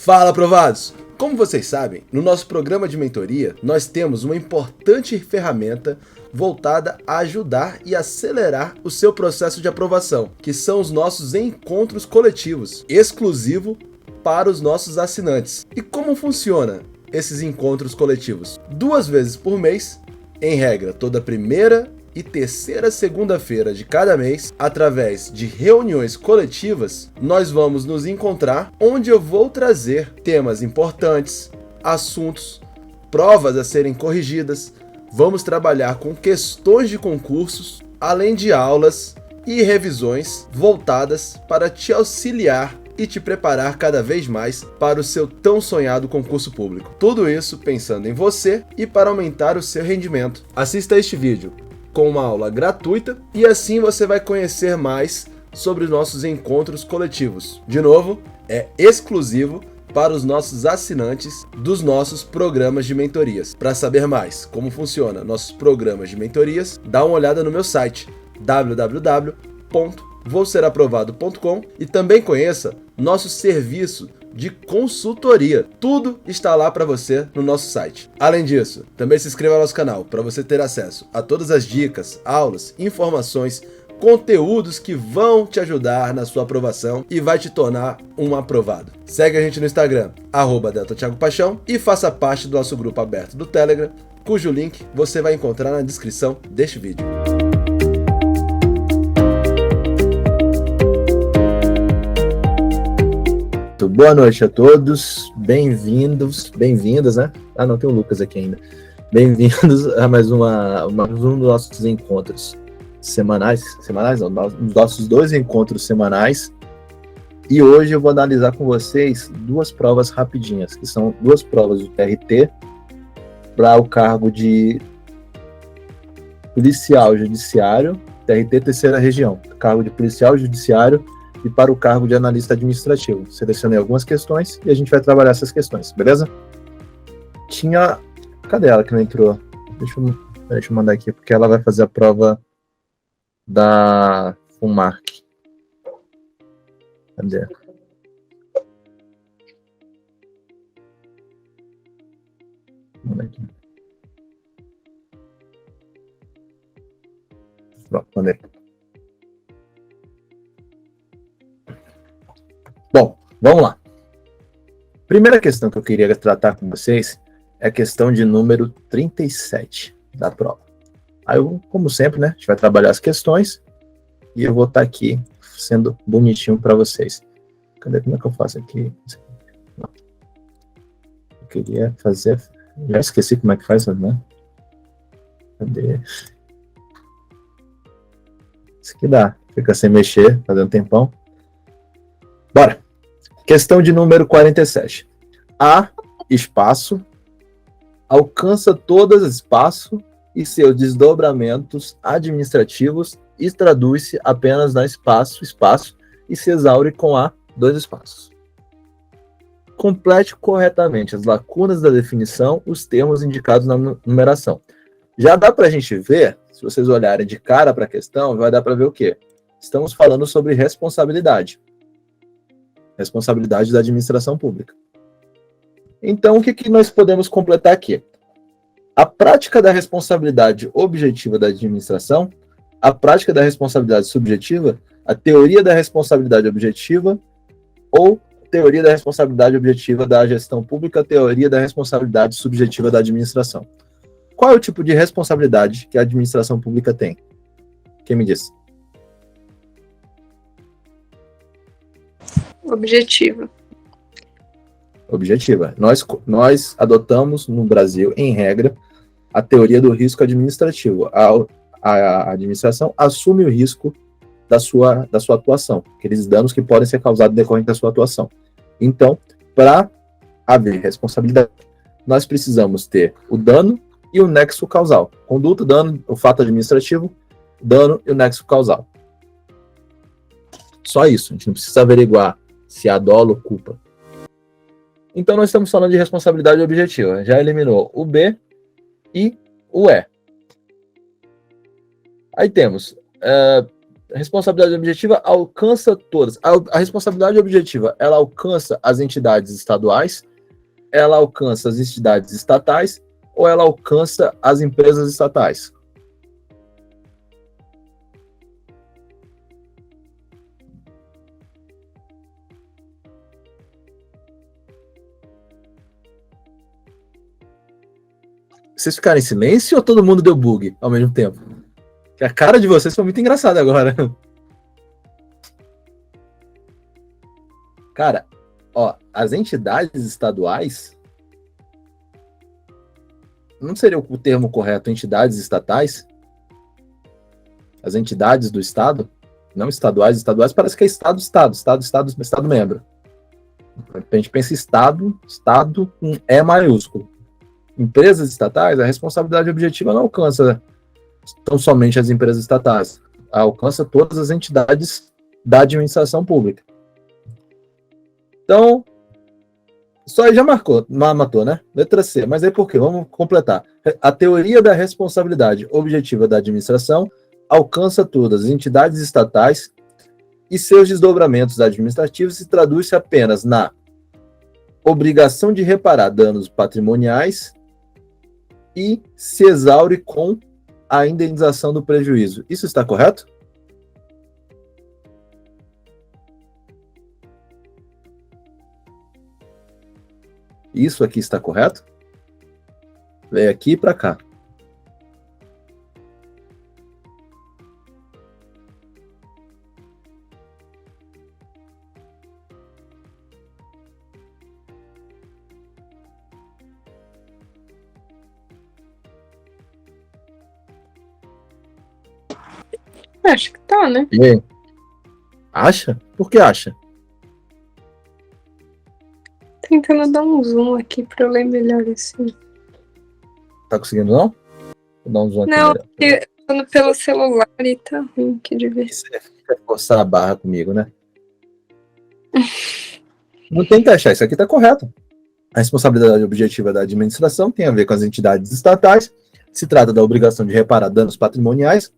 Fala, aprovados! Como vocês sabem, no nosso programa de mentoria, nós temos uma importante ferramenta voltada a ajudar e acelerar o seu processo de aprovação, que são os nossos encontros coletivos, exclusivo para os nossos assinantes. E como funciona esses encontros coletivos? 2 vezes por mês, em regra, toda primeira e terceira segunda-feira de cada mês, através de reuniões coletivas, nós vamos nos encontrar, onde eu vou trazer temas importantes, assuntos, provas a serem corrigidas, vamos trabalhar com questões de concursos, além de aulas e revisões voltadas para te auxiliar e te preparar cada vez mais para o seu tão sonhado concurso público. Tudo isso pensando em você e para aumentar o seu rendimento. Assista a este vídeo com uma aula gratuita e assim você vai conhecer mais sobre os nossos encontros coletivos. De novo, é exclusivo para os nossos assinantes dos nossos programas de mentorias. Para saber mais como funciona nossos programas de mentorias, dá uma olhada no meu site www.vouseraprovado.com e também conheça nosso serviço de consultoria. Tudo está lá para você no nosso site. Além disso, também se inscreva no nosso canal para você ter acesso a todas as dicas, aulas, informações, conteúdos que vão te ajudar na sua aprovação e vai te tornar um aprovado. Segue a gente no Instagram, @DeltaThiagoPaixão, e faça parte do nosso grupo aberto do Telegram, cujo link você vai encontrar na descrição deste vídeo. Boa noite a todos, bem-vindos, bem-vindas, né? Ah, não, tem o Lucas aqui ainda. Bem-vindos a mais um dos nossos encontros semanais não, os nossos 2 encontros semanais. E hoje eu vou analisar com vocês 2 provas rapidinhas, que são 2 provas do TRT para o cargo de policial judiciário, TRT terceira região, cargo de policial judiciário, e para o cargo de analista administrativo. Selecionei algumas questões e a gente vai trabalhar essas questões, beleza? Cadê ela que não entrou? Deixa eu mandar aqui, porque ela vai fazer a prova da FUNMARC. Cadê? Vamos aqui. Pronto, mandei. Bom, vamos lá. Primeira questão que eu queria tratar com vocês é a questão de número 37 da prova. Aí, como sempre, né, a gente vai trabalhar as questões e eu vou estar aqui sendo bonitinho para vocês. Como é que eu faço aqui? Eu queria fazer... Já esqueci como é que faz, né? Cadê? Isso aqui dá. Fica sem mexer, fazendo um tempão. Bora! Questão de número 47. A, espaço, alcança todos os espaços e seus desdobramentos administrativos e traduz-se apenas na espaço, e se exaure com A, 2 espaços. Complete corretamente as lacunas da definição, os termos indicados na numeração. Já dá para a gente ver, se vocês olharem de cara para a questão, vai dar para ver o quê? Estamos falando sobre responsabilidade. Responsabilidade da administração pública. Então, o que nós podemos completar aqui? A prática da responsabilidade objetiva da administração, a prática da responsabilidade subjetiva, a teoria da responsabilidade objetiva ou teoria da responsabilidade objetiva da gestão pública, a teoria da responsabilidade subjetiva da administração. Qual é o tipo de responsabilidade que a administração pública tem? Quem me diz? Objetiva. Nós adotamos no Brasil, em regra, a teoria do risco administrativo. A administração assume o risco da sua atuação, aqueles danos que podem ser causados decorrente da sua atuação. Então, para haver responsabilidade, nós precisamos ter o dano e o nexo causal. Conduta, dano, o fato administrativo, dano e o nexo causal. Só isso, a gente não precisa averiguar se há dolo ou culpa. Então, nós estamos falando de responsabilidade objetiva. Já eliminou o B e o E. Aí temos A responsabilidade objetiva alcança todas. A responsabilidade objetiva, ela alcança as entidades estaduais, ela alcança as entidades estatais ou ela alcança as empresas estatais? Vocês ficaram em silêncio ou todo mundo deu bug ao mesmo tempo? A cara de vocês foi muito engraçada agora. Cara, ó, as entidades estaduais, não seria o termo correto, entidades estatais? As entidades do Estado, não estaduais, estaduais parece que é Estado, Estado membro. A gente pensa Estado com E maiúsculo. Empresas estatais, a responsabilidade objetiva não alcança tão somente as empresas estatais, alcança todas as entidades da administração pública. Então, só aí já matou, né? Letra C, mas aí por quê? Vamos completar. A teoria da responsabilidade objetiva da administração alcança todas as entidades estatais e seus desdobramentos administrativos se traduz-se apenas na obrigação de reparar danos patrimoniais e se exaure com a indenização do prejuízo. Isso está correto? Isso aqui está correto? Vem aqui para cá. Acho que tá, né? E aí? Acha? Por que acha? Tentando dar um zoom aqui pra eu ler melhor assim. Tá conseguindo, não? Vou dar um zoom aqui. Não, melhor. falando pelo celular e tá ruim que de ver. Você quer forçar a barra comigo, né? Não tem que achar, isso aqui tá correto. A responsabilidade objetiva da administração tem a ver com as entidades estatais, se trata da obrigação de reparar danos patrimoniais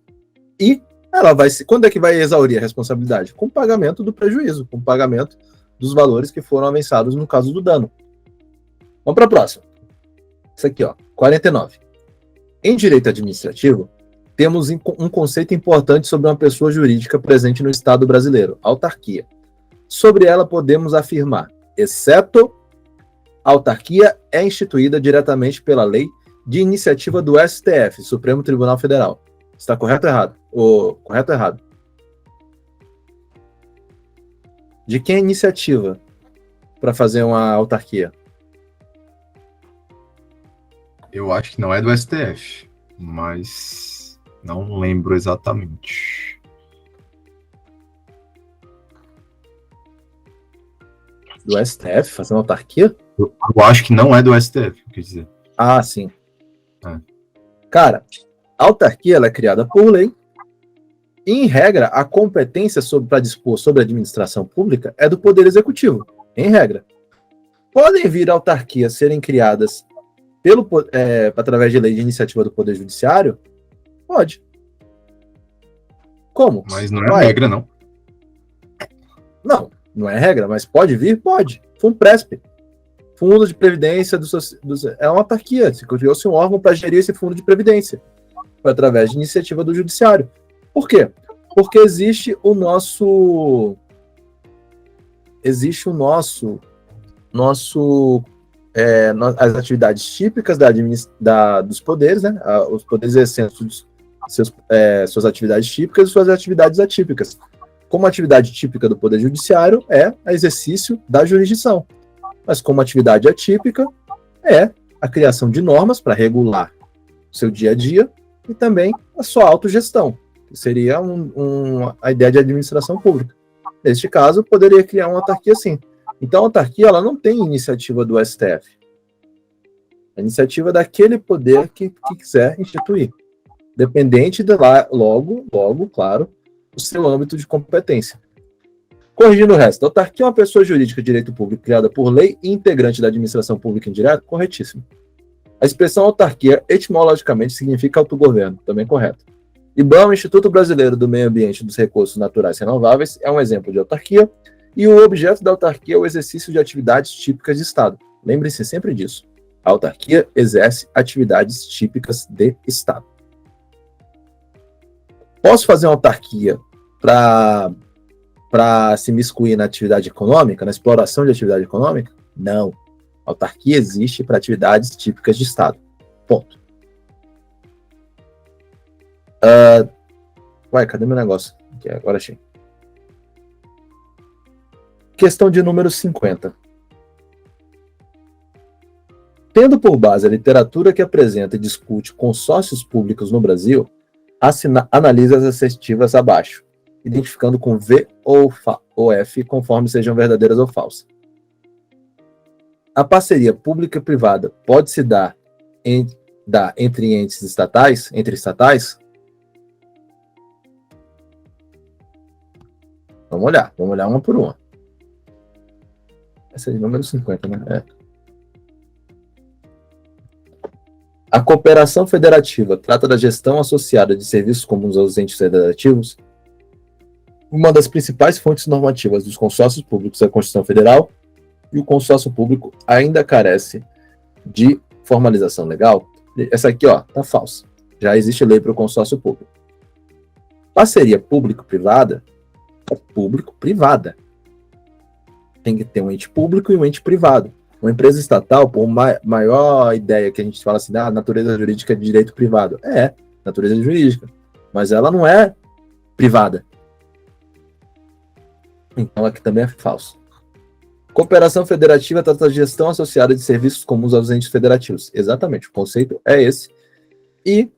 e ela vai se. Quando é que vai exaurir a responsabilidade? Com o pagamento do prejuízo, com o pagamento dos valores que foram avançados no caso do dano. Vamos para a próxima. Isso aqui, ó, 49. Em direito administrativo, temos um conceito importante sobre uma pessoa jurídica presente no Estado brasileiro, autarquia. Sobre ela podemos afirmar, exceto a autarquia é instituída diretamente pela lei de iniciativa do STF, Supremo Tribunal Federal. Está correto ou errado? Correto ou errado? De quem é a iniciativa para fazer uma autarquia? Eu acho que não é do STF, mas não lembro exatamente. Do STF fazer uma autarquia? Eu acho que não é do STF, quer dizer. Ah, sim. É. Cara, a autarquia ela é criada por lei. E, em regra, a competência para dispor sobre a administração pública é do Poder Executivo. Em regra. Podem vir autarquias serem criadas através de lei de iniciativa do Poder Judiciário? Pode. Como? Mas não é regra, não. Não é regra, mas pode vir? Pode. Fundpresp. Fundo de Previdência é uma autarquia. Se criou-se um órgão para gerir esse fundo de previdência. Foi através de iniciativa do Judiciário. Por quê? Porque existe o nosso as atividades típicas dos poderes, né? Os poderes exercem suas atividades típicas e suas atividades atípicas. Como atividade típica do Poder Judiciário é o exercício da jurisdição. Mas como atividade atípica é a criação de normas para regular o seu dia a dia e também a sua autogestão, que seria a ideia de administração pública. Neste caso, poderia criar uma autarquia sim. Então, a autarquia ela não tem iniciativa do STF. A iniciativa é daquele poder que quiser instituir. Dependente de lá, logo, claro, o seu âmbito de competência. Corrigindo o resto, a autarquia é uma pessoa jurídica de direito público criada por lei e integrante da administração pública indireta? Corretíssimo. A expressão autarquia, etimologicamente, significa autogoverno, também correto. IBAMA, Instituto Brasileiro do Meio Ambiente e dos Recursos Naturais Renováveis, é um exemplo de autarquia, e o objeto da autarquia é o exercício de atividades típicas de Estado. Lembre-se sempre disso. A autarquia exerce atividades típicas de Estado. Posso fazer uma autarquia para se miscuir na atividade econômica, na exploração de atividade econômica? Não. A autarquia existe para atividades típicas de Estado. Ponto. Cadê meu negócio? Aqui, agora achei. Questão de número 50. Tendo por base a literatura que apresenta e discute consórcios públicos no Brasil, analisa as assertivas abaixo, identificando com V ou F, conforme sejam verdadeiras ou falsas. A parceria pública e privada pode se dar entre entes estatais, entre estatais? Vamos olhar uma por uma. Essa é de número 50, né? A cooperação federativa trata da gestão associada de serviços comuns aos entes federativos. Uma das principais fontes normativas dos consórcios públicos é a Constituição Federal, e o consórcio público ainda carece de formalização legal. Essa aqui, tá falsa. Já existe lei para o consórcio público. Parceria público-privada é público-privada. Tem que ter um ente público e um ente privado. Uma empresa estatal, por maior ideia que a gente fala assim, natureza jurídica de direito privado. Natureza jurídica. Mas ela não é privada. Então aqui também é falso. Cooperação federativa trata da gestão associada de serviços comuns aos entes federativos. Exatamente, o conceito é esse. E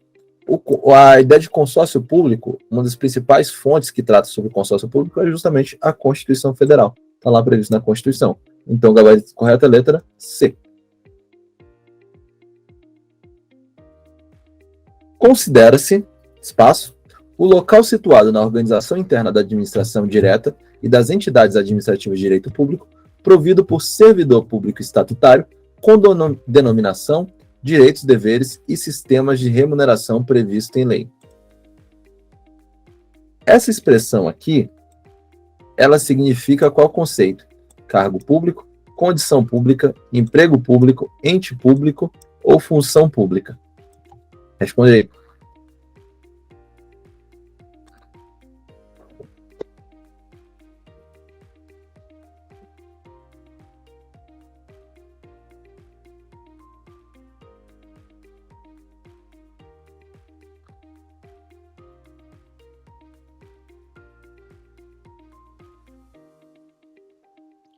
a ideia de consórcio público, uma das principais fontes que trata sobre consórcio público é justamente a Constituição Federal. Está lá previsto na Constituição. Então, o gabarito correto é a letra C. Considera-se, o local situado na organização interna da administração direta e das entidades administrativas de direito público, provido por servidor público estatutário, com denominação, direitos, deveres e sistemas de remuneração previsto em lei. Essa expressão aqui, ela significa qual conceito? Cargo público, condição pública, emprego público, ente público ou função pública? Responde aí.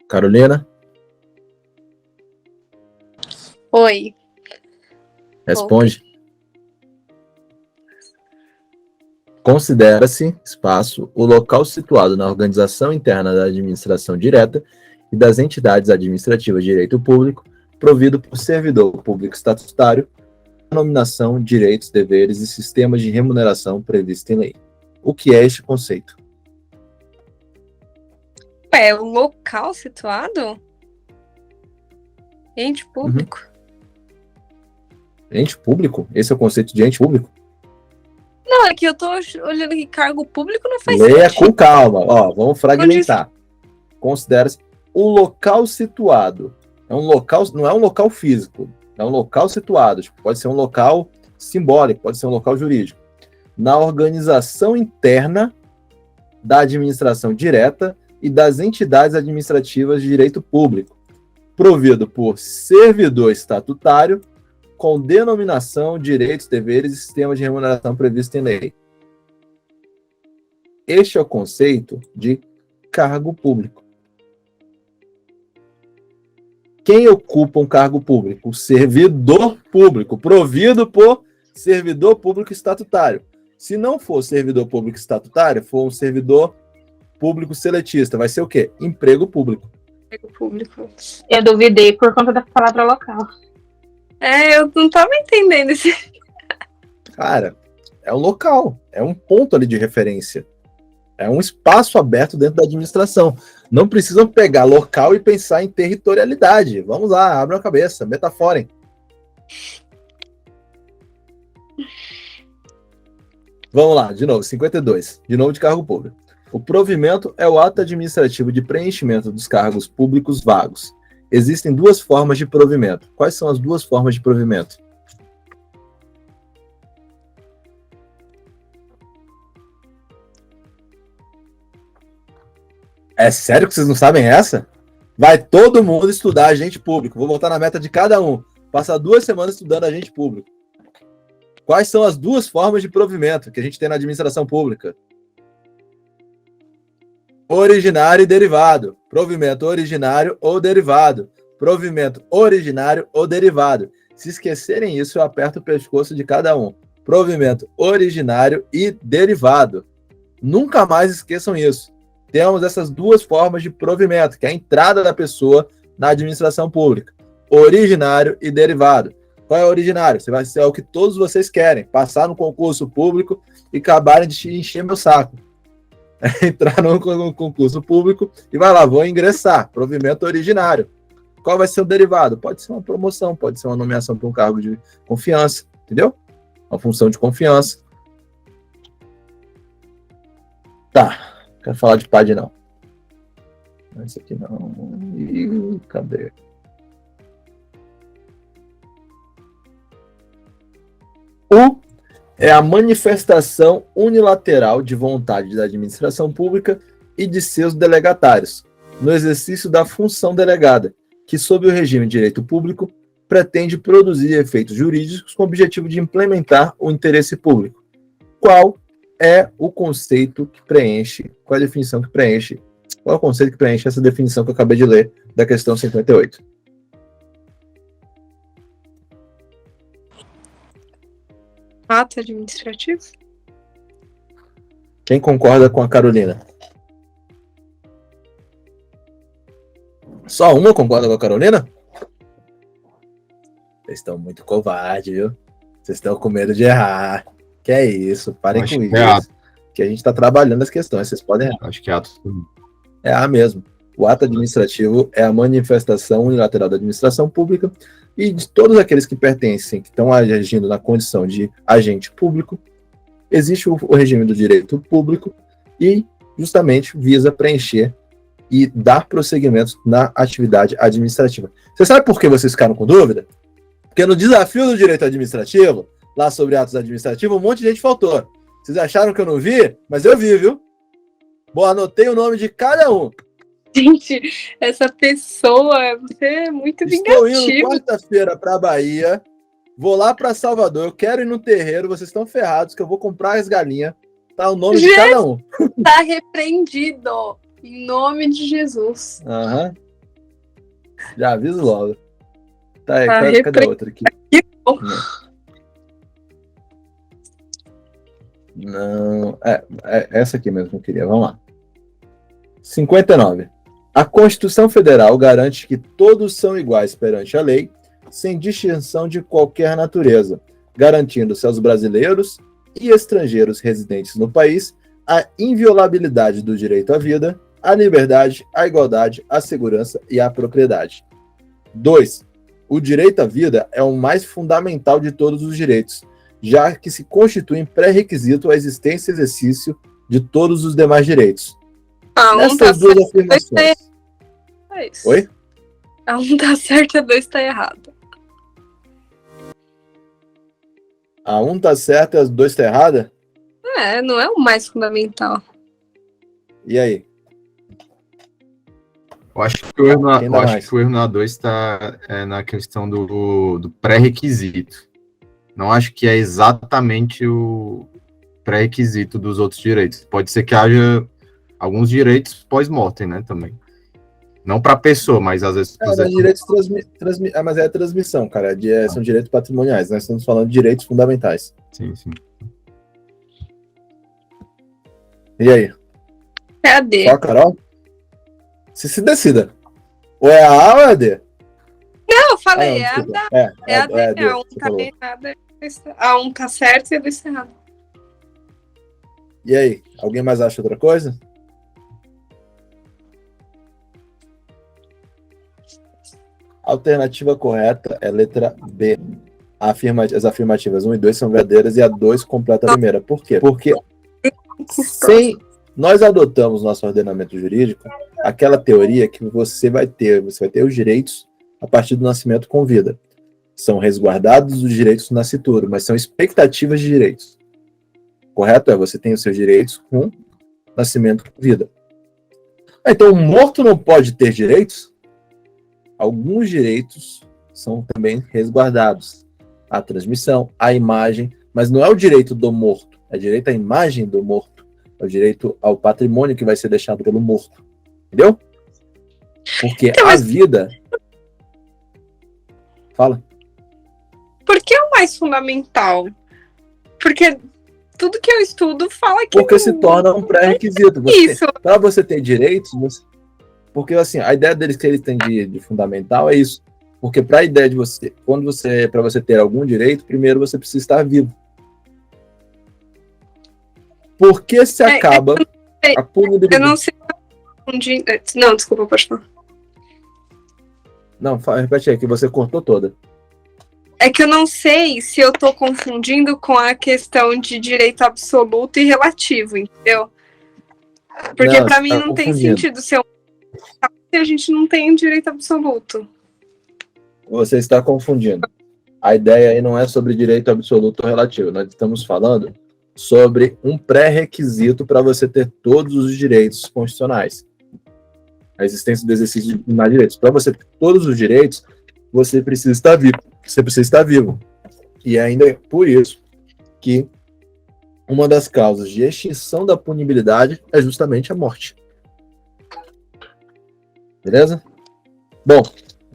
Carolina? Oi. Responde. Considera-se, o local situado na organização interna da administração direta e das entidades administrativas de direito público, provido por servidor público estatutário, denominação, direitos, deveres e sistemas de remuneração previsto em lei. O que é este conceito? O local situado? Ente público. Ente público? Esse é o conceito de ente público? Não, é que eu tô olhando que cargo público não faz Leia sentido. com calma. Vamos fragmentar. Considera-se o local situado. É um local, não é um local físico. É um local situado. Pode ser um local simbólico, pode ser um local jurídico. Na organização interna da administração direta e das entidades administrativas de direito público, provido por servidor estatutário, com denominação, direitos, deveres e sistema de remuneração previsto em lei. Este é o conceito de cargo público. Quem ocupa um cargo público? O servidor público, provido por servidor público estatutário. Se não for servidor público estatutário, for um servidor público seletista, vai ser o quê? Emprego público. Emprego público. Eu duvidei por conta da palavra local. Eu não tava entendendo isso. Cara, é um local, é um ponto ali de referência. É um espaço aberto dentro da administração. Não precisam pegar local e pensar em territorialidade. Vamos lá, abram a cabeça, metaforem. Vamos lá, de novo, 52. De novo de cargo público. O provimento é o ato administrativo de preenchimento dos cargos públicos vagos. Existem duas formas de provimento. Quais são as duas formas de provimento? É sério que vocês não sabem essa? Vai todo mundo estudar agente público. Vou voltar na meta de cada um. Passar 2 semanas estudando agente público. Quais são as duas formas de provimento que a gente tem na administração pública? Originário e derivado. Provimento originário ou derivado. Provimento originário ou derivado. Se esquecerem isso, eu aperto o pescoço de cada um. Provimento originário e derivado. Nunca mais esqueçam isso. Temos essas duas formas de provimento, que é a entrada da pessoa na administração pública. Originário e derivado. Qual é o originário? Você vai ser o que todos vocês querem. Passar no concurso público e acabarem de encher meu saco. Entrar no concurso público e vai lá, vou ingressar. Provimento originário. Qual vai ser o derivado? Pode ser uma promoção, pode ser uma nomeação para um cargo de confiança, entendeu? Uma função de confiança. Tá. Quero falar de PAD, não. Esse aqui não. Ih, cadê? U é a manifestação unilateral de vontade da administração pública e de seus delegatários, no exercício da função delegada, que, sob o regime de direito público, pretende produzir efeitos jurídicos com o objetivo de implementar o interesse público. Qual é o conceito que preenche? Qual é a definição que preenche? Qual é o conceito que preenche essa definição que eu acabei de ler da questão 58? Ato administrativo? Quem concorda com a Carolina? Só uma concorda com a Carolina? Vocês estão muito covardes, viu? Vocês estão com medo de errar. Que é isso, parem com isso. Que a gente está trabalhando as questões, vocês podem errar. Acho que é ato. É A mesmo. O ato administrativo é a manifestação unilateral da administração pública e de todos aqueles que pertencem, que estão agindo na condição de agente público. Existe o regime do direito público e justamente visa preencher e dar prosseguimento na atividade administrativa. Você sabe por que vocês ficaram com dúvida? Porque no desafio do direito administrativo, lá sobre atos administrativos, um monte de gente faltou. Vocês acharam que eu não vi? Mas eu vi, viu? Bom, anotei o nome de cada um. Gente, essa pessoa, você é muito Estou indo vingativo. quarta-feira para Bahia, vou lá para Salvador, eu quero ir no terreiro, vocês estão ferrados, que eu vou comprar as galinhas. Tá o nome de cada um. Tá repreendido. Em nome de Jesus. Aham. Já aviso logo. Tá aí, Tá cadê a outra aqui? Não, é essa aqui mesmo que eu queria. Vamos lá. 59. A Constituição Federal garante que todos são iguais perante a lei, sem distinção de qualquer natureza, garantindo-se aos brasileiros e estrangeiros residentes no país a inviolabilidade do direito à vida, à liberdade, à igualdade, à segurança e à propriedade. 2. O direito à vida é o mais fundamental de todos os direitos, já que se constitui pré-requisito à existência e exercício de todos os demais direitos. Essas duas afirmações. É isso. Oi? A um tá certo, a dois tá errado. A um tá certa e as dois tá errada? É, não é o mais fundamental. E aí? Eu acho que o erro na, Quem eu dá acho mais? que o erro na 2 está na questão do pré-requisito. Não acho que é exatamente o pré-requisito dos outros direitos. Pode ser que haja alguns direitos pós-mortem, né, também. Não para a pessoa, mas às vezes... Mas direitos mas é transmissão, cara. São direitos patrimoniais. Nós estamos falando de direitos fundamentais. Sim, sim. E aí? É a D. Só a Carol? Você se decida. Ou é a A ou é a D? Não, eu falei, é a desculpa. D. É a D. D, A um você tá falou. errada. A um tá certo e a dois tá errado. E aí? Alguém mais acha outra coisa? A alternativa correta é letra B. As afirmativas 1 e 2 são verdadeiras e a 2 completa a primeira. Por quê? Porque nós adotamos nosso ordenamento jurídico aquela teoria que você vai ter os direitos a partir do nascimento com vida. São resguardados os direitos do nascituro, mas são expectativas de direitos. Correto? Você tem os seus direitos com nascimento com vida. Então, o morto não pode ter direitos? Alguns direitos são também resguardados. A transmissão, a imagem, mas não é o direito do morto, é o direito à imagem do morto, é o direito ao patrimônio que vai ser deixado pelo morto. Entendeu? Porque Então, a vida... Fala. Por que é o mais fundamental? Porque tudo que eu estudo fala que... Porque se torna um pré-requisito. Isso. Para você ter direitos... Porque, assim, a ideia deles que eles têm de fundamental é isso. Porque para a ideia de você... Para você ter algum direito, primeiro você precisa estar vivo. Porque se acaba a punibilidade... Eu não sei... Não, desculpa, pode falar. Não, repete aí, que você cortou toda. É que eu não sei se eu tô confundindo com a questão de direito absoluto e relativo, entendeu? Porque Não, pra você mim tá não tem confundindo. sentido se a gente não tem direito absoluto. Você está confundindo. A ideia aí não é sobre direito absoluto ou relativo. Nós estamos falando sobre um pré-requisito para você ter todos os direitos constitucionais. A existência do exercício de direitos. Para você ter todos os direitos, você precisa estar vivo. Você precisa estar vivo. E ainda é por isso que uma das causas de extinção da punibilidade é justamente a morte. Beleza? Bom,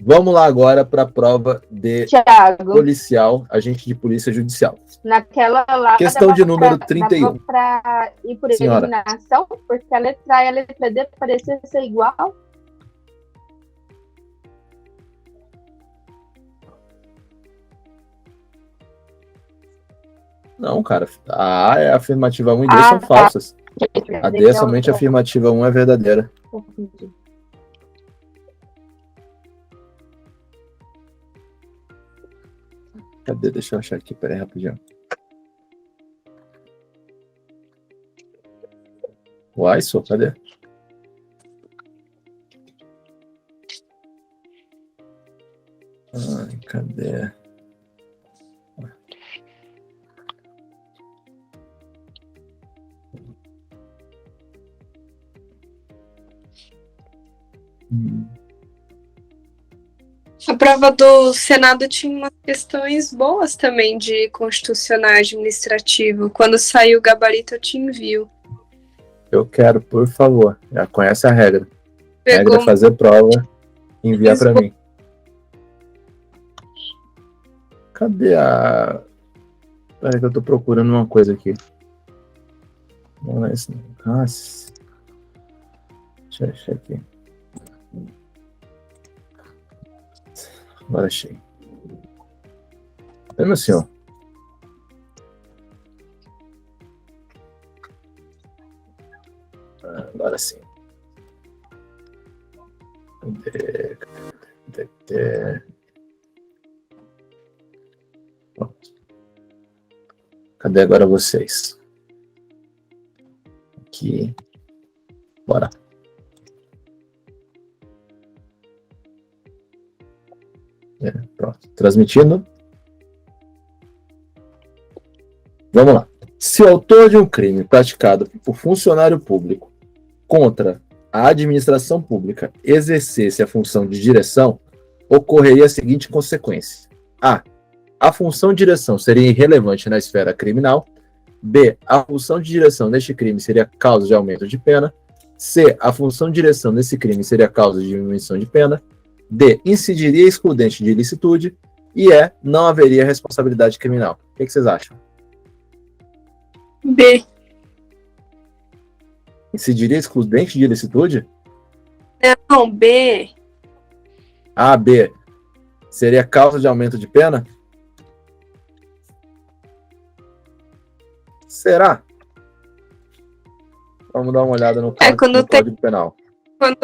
vamos lá agora para a prova de Thiago, policial, agente de polícia judicial. naquela lá. Questão de número 31. Dava pra ir por Senhora. eliminação, porque a letra A e a letra D pareciam ser igual. Não, cara. A A é a afirmativa 1 e 2 são tá. falsas. A D é somente a afirmativa 1 é verdadeira. Confundi. Cadê? Deixa eu achar aqui. Pera aí, rapidinho. Uai, só, cadê? Ai, cadê? A prova do Senado tinha umas questões boas também de constitucional e administrativo. Quando sair o gabarito, eu te envio. Eu quero, por favor. Já conhece a regra. A regra Pegou é fazer prova e enviar para mim. Cadê a... Peraí que eu tô procurando uma coisa aqui. Não é isso não. Nossa. Deixa eu achar aqui. Agora achei. Meu senhor. Agora sim. Pronto. Cadê agora vocês? Aqui. Bora. Pronto. Transmitindo. Vamos lá. Se o autor de um crime praticado por funcionário público contra a administração pública exercesse a função de direção, ocorreria a seguinte consequência. A. A função de direção seria irrelevante na esfera criminal. B. A função de direção neste crime seria causa de aumento de pena. C. A função de direção nesse crime seria causa de diminuição de pena. D. Incidiria excludente de ilicitude. E E. Não haveria responsabilidade criminal. O que vocês acham? B. Incidiria excludente de ilicitude? Não, B. A, B. Seria causa de aumento de pena? Será? Vamos dar uma olhada no Quando no tem- Código Penal. Quando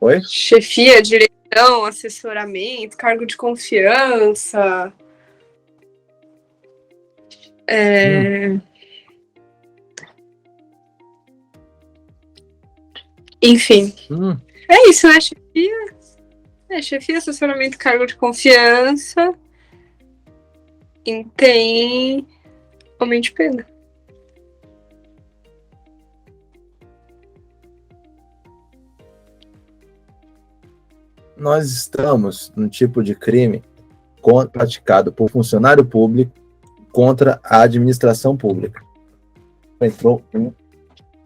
Oi? chefia, direção, assessoramento, cargo de confiança. Enfim, é isso, né? Chefia, assessoramento, cargo de confiança. E tem homem de pena. Nós estamos num tipo de crime praticado por funcionário público contra a administração pública. Entrou um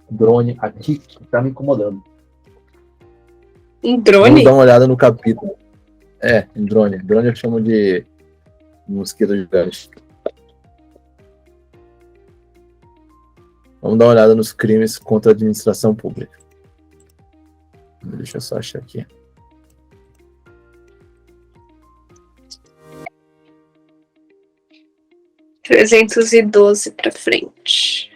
drone aqui que está me incomodando. Um drone? Vamos dar uma olhada no capítulo. Um drone. Drone eu chamo de mosquito gigante. Vamos dar uma olhada nos crimes contra a administração pública. Deixa eu só achar aqui. $312 pra frente.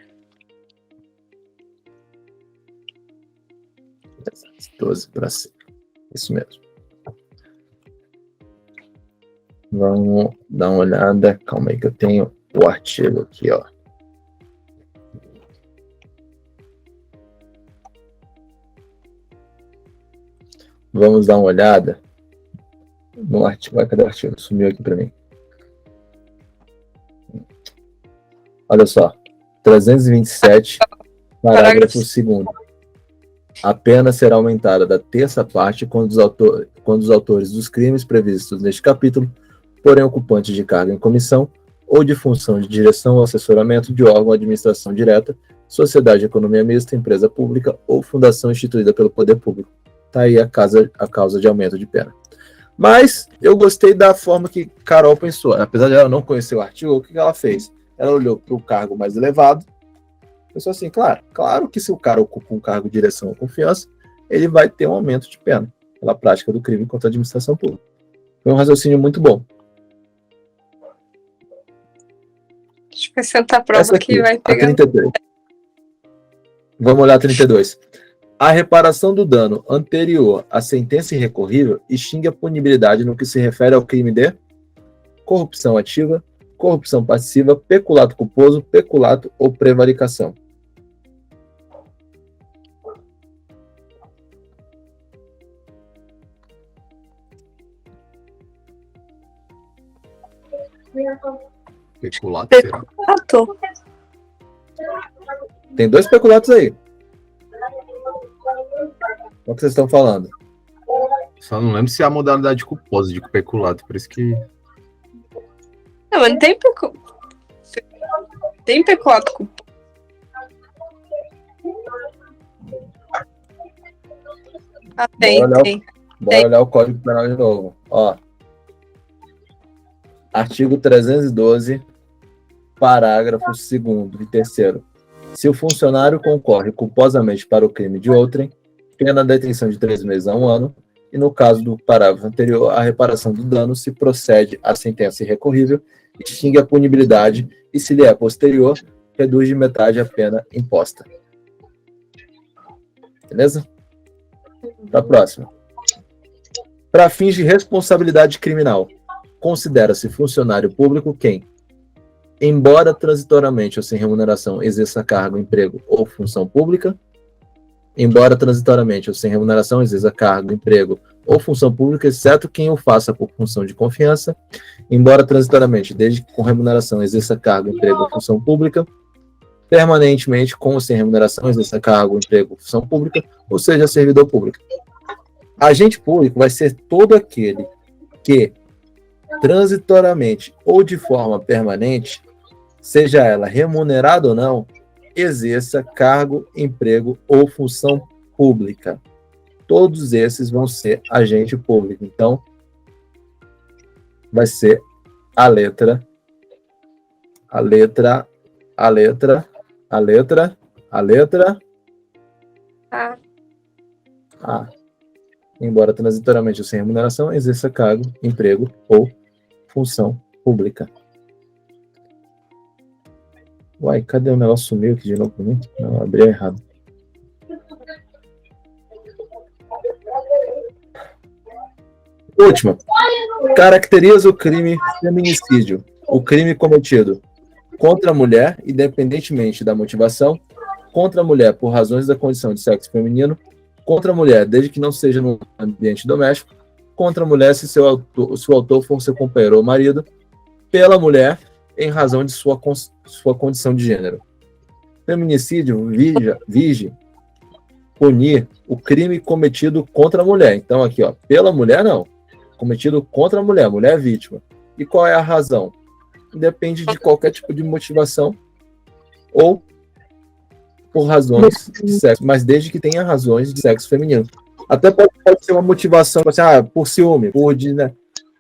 12 para cima. Isso mesmo. Vamos dar uma olhada. Calma aí que eu tenho o artigo aqui, ó. Vamos dar uma olhada no artigo. Cadê o artigo? Sumiu aqui para mim. Olha só. 327, parágrafo 2º. A pena será aumentada da terça parte quando os autores dos crimes previstos neste capítulo forem ocupantes de cargo em comissão ou de função de direção ou assessoramento de órgão ou administração direta, sociedade de economia mista, empresa pública ou fundação instituída pelo poder público. Está aí a causa de aumento de pena. Mas eu gostei da forma que Carol pensou. Apesar de ela não conhecer o artigo, o que ela fez? Ela olhou para o cargo mais elevado, pensou assim, claro que se o cara ocupa um cargo de direção ou confiança, ele vai ter um aumento de pena pela prática do crime contra a administração pública. Foi um raciocínio muito bom. Deixa eu acrescentar a prova Essa aqui, que vai pegar. A 33. Vamos olhar a 32. A reparação do dano anterior à sentença irrecorrível extingue a punibilidade no que se refere ao crime de corrupção ativa, corrupção passiva, peculato culposo, peculato ou prevaricação. Peculato, será? Peculato. Tem 2 peculatos aí. O que vocês estão falando? Só não lembro se é a modalidade culposa de peculato, por isso que... Não, mas não tem tem peculato culposo. Tem. Bora olhar o Código Penal de novo. Ó. Artigo 312, parágrafo 2º e 3º. Se o funcionário concorre culposamente para o crime de outrem, pena de detenção de 3 meses a 1 ano, e no caso do parágrafo anterior, a reparação do dano se procede à sentença irrecorrível, extingue a punibilidade e, se lhe é posterior, reduz de metade a pena imposta. Beleza? Para a próxima. Para fins de responsabilidade criminal, considera-se funcionário público quem, embora transitoriamente ou sem remuneração, exerça cargo, emprego ou função pública, embora transitoriamente ou sem remuneração, exerça cargo, emprego ou função pública, exceto quem o faça por função de confiança, embora transitoriamente, desde que com remuneração, exerça cargo, emprego ou função pública, permanentemente, com ou sem remuneração, exerça cargo, emprego ou função pública, ou seja, servidor público. Agente público vai ser todo aquele que, transitoriamente ou de forma permanente, seja ela remunerada ou não, exerça cargo, emprego ou função pública. Todos esses vão ser agente público. Então, vai ser a letra A. Embora transitoriamente ou sem remuneração, exerça cargo, emprego ou função pública. Uai, cadê o negócio? Sumiu aqui de novo para mim? Não, abri errado. Última. Caracteriza o crime feminicídio. O crime cometido contra a mulher, independentemente da motivação, contra a mulher por razões da condição de sexo feminino, contra a mulher desde que não seja no ambiente doméstico, contra a mulher se o autor for seu companheiro ou marido, pela mulher em razão de sua condição de gênero. Feminicídio vige punir o crime cometido contra a mulher. Então aqui, ó, pela mulher não. Cometido contra a mulher é vítima. E qual é a razão? Depende de qualquer tipo de motivação ou por razões de sexo, mas desde que tenha razões de sexo feminino. Até pode ser uma motivação, assim, por ciúme, por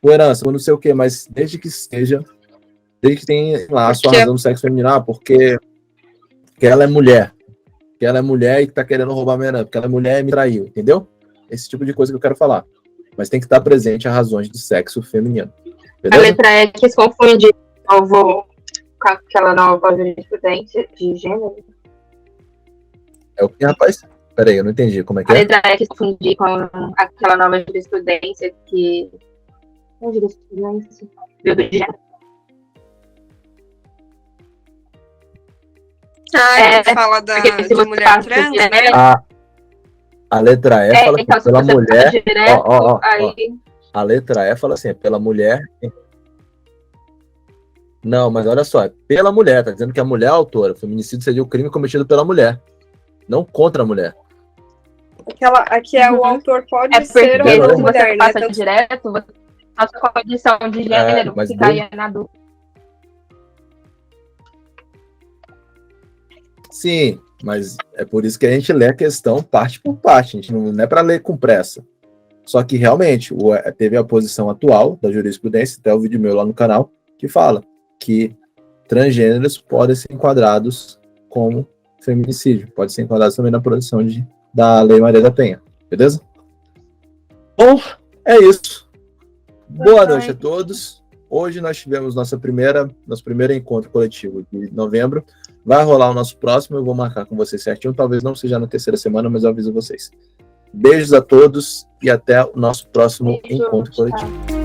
herança, por não sei o quê, mas desde que tenha lá a sua razão do sexo feminino, porque ela é mulher. Que ela é mulher e tá querendo roubar minha herança, porque ela é mulher e me traiu, entendeu? Esse tipo de coisa que eu quero falar. Mas tem que estar presente as razões de sexo feminino. Beleza? A letra E que se confunde com aquela nova jurisprudência de gênero. É o que, rapaz? Peraí, eu não entendi como é que A é. letra E que se confunde com aquela nova jurisprudência que... Não é jurisprudência? De gênero. Ele fala de mulher trans, né? A letra E fala então, assim, pela mulher. Direto, ó. aí... A letra E fala assim, é pela mulher. Não, mas olha só, é pela mulher, tá dizendo que a mulher é a autora. O feminicídio seria o crime cometido pela mulher, não contra a mulher. Aqui é o autor pode ser porque uma se mulher, você né? passa direto, você passa com a condição de gênero, mas ficaria na dúvida. Sim, mas é por isso que a gente lê a questão parte por parte, a gente não é para ler com pressa. Só que realmente teve a posição atual da jurisprudência, até o vídeo meu lá no canal, que fala que transgêneros podem ser enquadrados como feminicídio, pode ser enquadrados também na produção da Lei Maria da Penha, beleza? Bom, é isso. Boa noite a todos. Hoje nós tivemos nosso primeiro encontro coletivo de novembro. Vai rolar o nosso próximo, eu vou marcar com vocês certinho, talvez não seja na terceira semana, mas eu aviso vocês. Beijos a todos e até o nosso próximo encontro coletivo.